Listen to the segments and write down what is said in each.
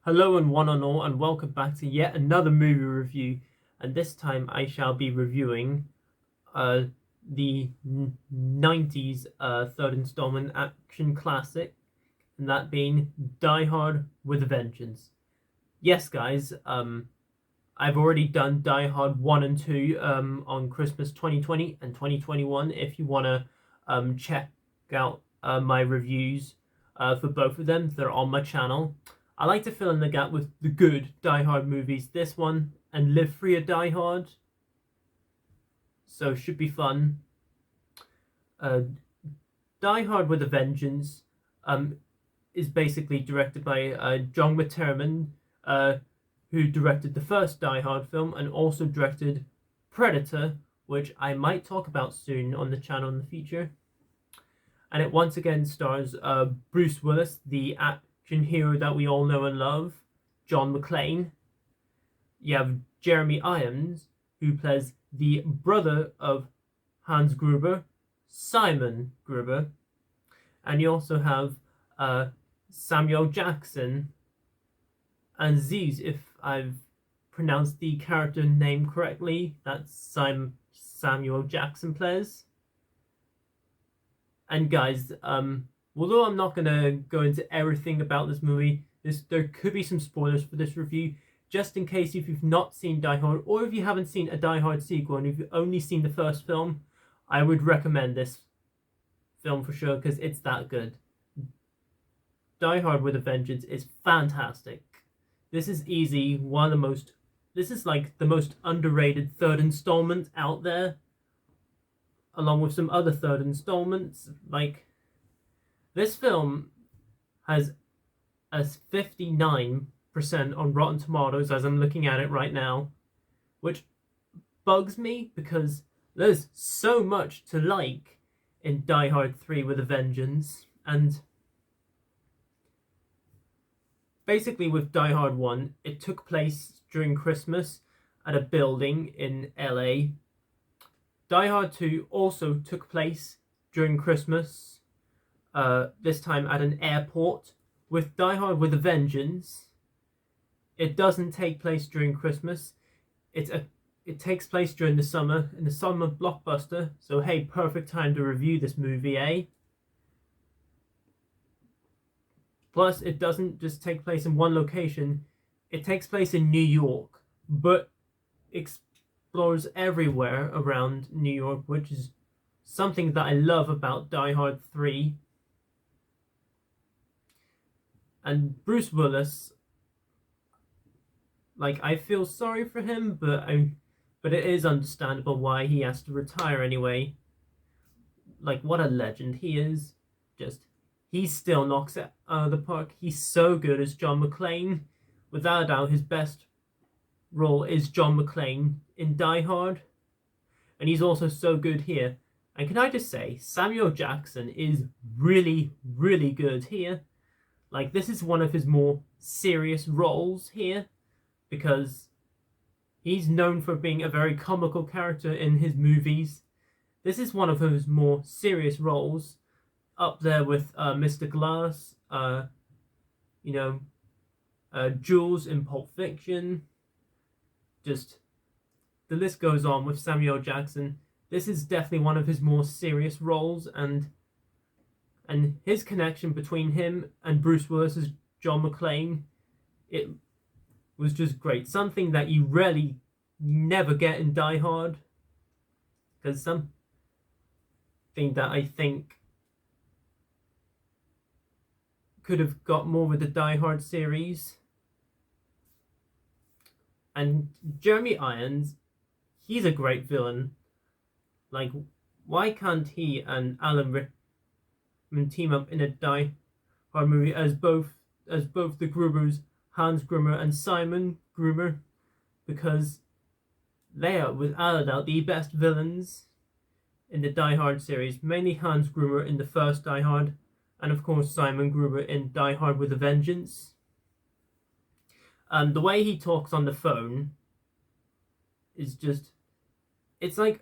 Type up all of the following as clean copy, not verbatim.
Hello and one and all, and welcome back to yet another movie review. And this time I shall be reviewing uh, the 90s third installment action classic, and that being Die Hard with a Vengeance. Yes, guys, I've already done Die Hard 1 and 2 on Christmas 2020 and 2021. If you want to check out my reviews for both of them, they're on my channel. I like to fill in the gap with the good Die Hard movies, this one and Live Free or Die Hard. So should be fun. Uh, Die Hard with a Vengeance um, is basically directed by John McTiernan, who directed the first Die Hard film and also directed Predator, which I might talk about soon on the channel in the future. And it once again stars Bruce Willis, the action hero that we all know and love, John McClane. You have Jeremy Irons, who plays the brother of Hans Gruber, Simon Gruber. And you also have Samuel Jackson and Aziz, if I've pronounced the character name correctly. That's Samuel Jackson plays. And guys, although I'm not gonna go into everything about this movie, there could be some spoilers for this review. Just in case if you've not seen Die Hard, or if you haven't seen a Die Hard sequel and if you've only seen the first film, I would recommend this film for sure because it's that good. Die Hard with a Vengeance is fantastic. This is easy one of the most. This is like the most underrated third installment out there, along with some other third installments. Like, this film has a 59% on Rotten Tomatoes as I'm looking at it right now, which bugs me because there's so much to like in Die Hard 3 with a Vengeance. And basically with Die Hard 1, it took place during Christmas at a building in LA. Die Hard 2 also took place during Christmas, this time at an airport. With Die Hard with a Vengeance, it doesn't take place during Christmas. It takes place during the summer, in the summer blockbuster. So hey, perfect time to review this movie, eh? Plus, it doesn't just take place in one location. It takes place in New York, but explores everywhere around New York, which is something that I love about Die Hard 3. And Bruce Willis, like, I feel sorry for him, but it is understandable why he has to retire anyway. Like, what a legend he is. He still knocks it out of the park. He's so good as John McClane. Without a doubt, his best role is John McClane in Die Hard. And he's also so good here. And can I just say, Samuel Jackson is really, really good here. Like, this is one of his more serious roles here, because he's known for being a very comical character in his movies. This is one of his more serious roles, up there with Mr. Glass, Jules in Pulp Fiction. Just, the list goes on with Samuel Jackson. This is definitely one of his more serious roles, and his connection between him and Bruce Willis as John McClane, it was just great. Something that you really never get in Die Hard, because something that I think could have got more with the Die Hard series. And Jeremy Irons, he's a great villain. Like, why can't he and Alan Rickman team up in a Die Hard movie as both the Grubers, Hans Gruber and Simon Gruber? Because they are without a doubt the best villains in the Die Hard series. Mainly Hans Gruber in the first Die Hard, and of course Simon Gruber in Die Hard with a Vengeance. The way he talks on the phone is just, it's like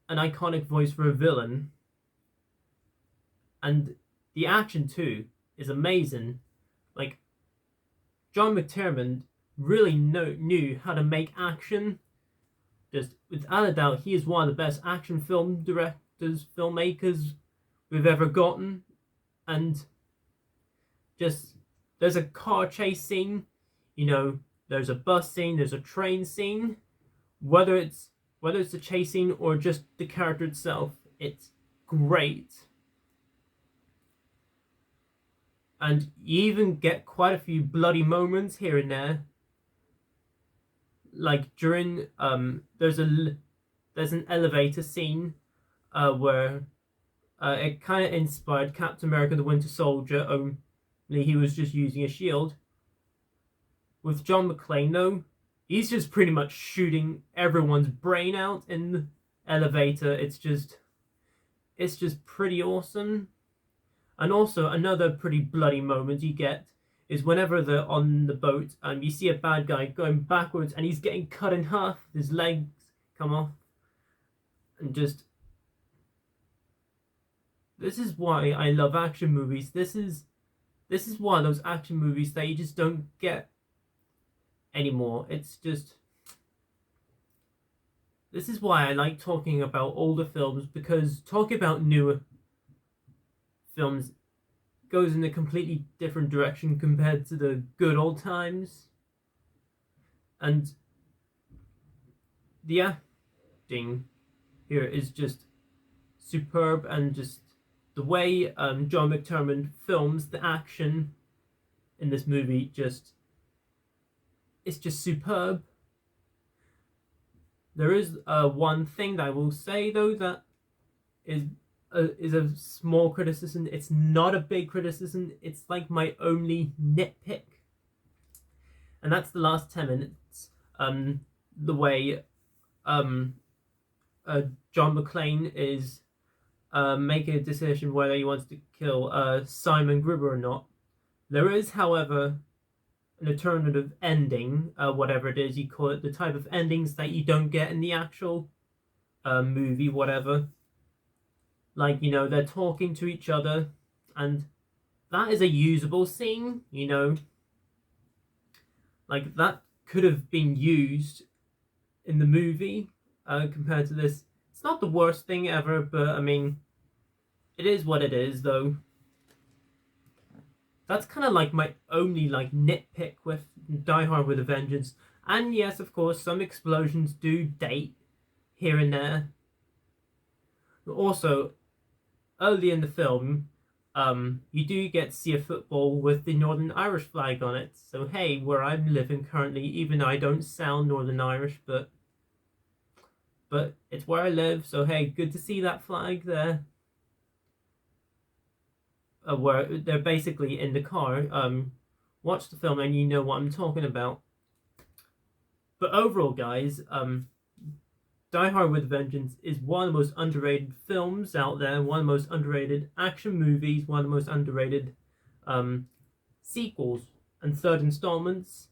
an iconic voice for a villain. And the action too is amazing. Like, John McTiernan really knew how to make action. Just without a doubt, he is one of the best action film directors, filmmakers we've ever gotten. And just, there's a car chase scene, there's a bus scene, there's a train scene. Whether it's the chase scene or just the character itself, it's great. And you even get quite a few bloody moments here and there. Like during there's an elevator scene where it kind of inspired Captain America: The Winter Soldier, only he was just using a shield. With John McClane though, he's just pretty much shooting everyone's brain out in the elevator. It's just pretty awesome. And also another pretty bloody moment you get is whenever they're on the boat and you see a bad guy going backwards and he's getting cut in half, his legs come off. And just, this is why I love action movies. This is one of those action movies that you just don't get anymore. It's just, this is why I like talking about older films, because talking about newer films goes in a completely different direction compared to the good old times. And the acting here is just superb, and just the way John McTiernan films the action in this movie, it's just superb. There is one thing that I will say though that is a small criticism. It's not a big criticism. It's like my only nitpick, and that's the last 10 minutes. The way John McClane is making a decision whether he wants to kill Simon Gruber or not. There is, however, an alternative ending, whatever it is you call it, the type of endings that you don't get in the actual movie, whatever. Like, they're talking to each other, and that is a usable scene, Like, that could have been used in the movie compared to this. It's not the worst thing ever, but, I mean, it is what it is, though. That's kind of like my only, nitpick with Die Hard with a Vengeance. And yes, of course, some explosions do date here and there. But also, early in the film, you do get to see a football with the Northern Irish flag on it. So hey, where I'm living currently, even though I don't sound Northern Irish, but it's where I live. So hey, good to see that flag there. Where they're basically in the car. Watch the film and you know what I'm talking about. But overall, guys, Die Hard with a Vengeance is one of the most underrated films out there, one of the most underrated action movies, one of the most underrated sequels and third installments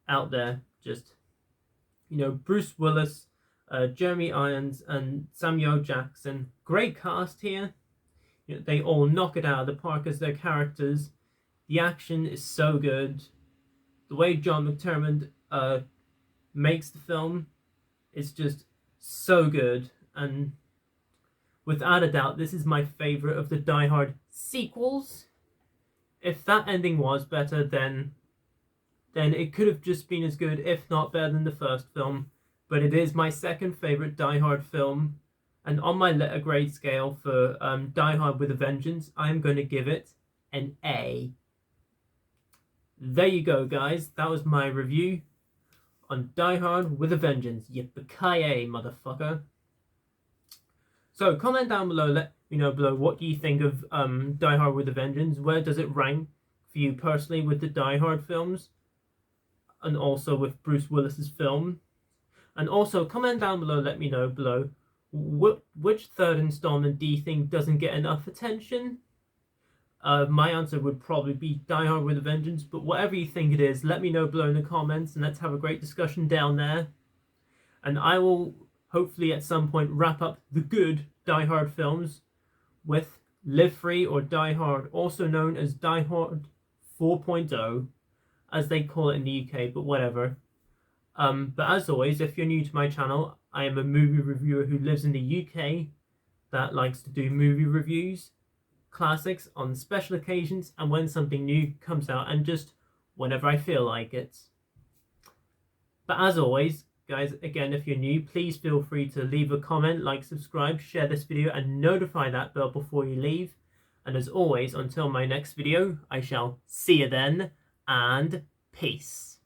out there. Just, Bruce Willis, Jeremy Irons, and Samuel Jackson. Great cast here. They all knock it out of the park as their characters. The action is so good. The way John McTiernan makes the film is just so good, and without a doubt, this is my favorite of the Die Hard sequels. If that ending was better, then it could have just been as good, if not better than the first film. But it is my second favorite Die Hard film, and on my letter grade scale for Die Hard with a Vengeance, I'm going to give it an A. There you go, guys. That was my review on Die Hard with a Vengeance. Yippee-ki-yay, motherfucker. So comment down below, let me know below what do you think of Die Hard with a Vengeance. Where does it rank for you personally with the Die Hard films, and also with Bruce Willis's film? And also comment down below, let me know below which third installment do you think doesn't get enough attention. My answer would probably be Die Hard with a Vengeance, but whatever you think it is, let me know below in the comments, and let's have a great discussion down there. And I will hopefully at some point wrap up the good Die Hard films with Live Free or Die Hard, also known as Die Hard 4.0. as they call it in the UK, but whatever. But as always, if you're new to my channel, I am a movie reviewer who lives in the UK that likes to do movie reviews, classics on special occasions, and when something new comes out, and just whenever I feel like it. But as always, guys, again, if you're new, please feel free to leave a comment, like, subscribe, share this video, and notify that bell before you leave. And as always, until my next video, I shall see you then, and peace.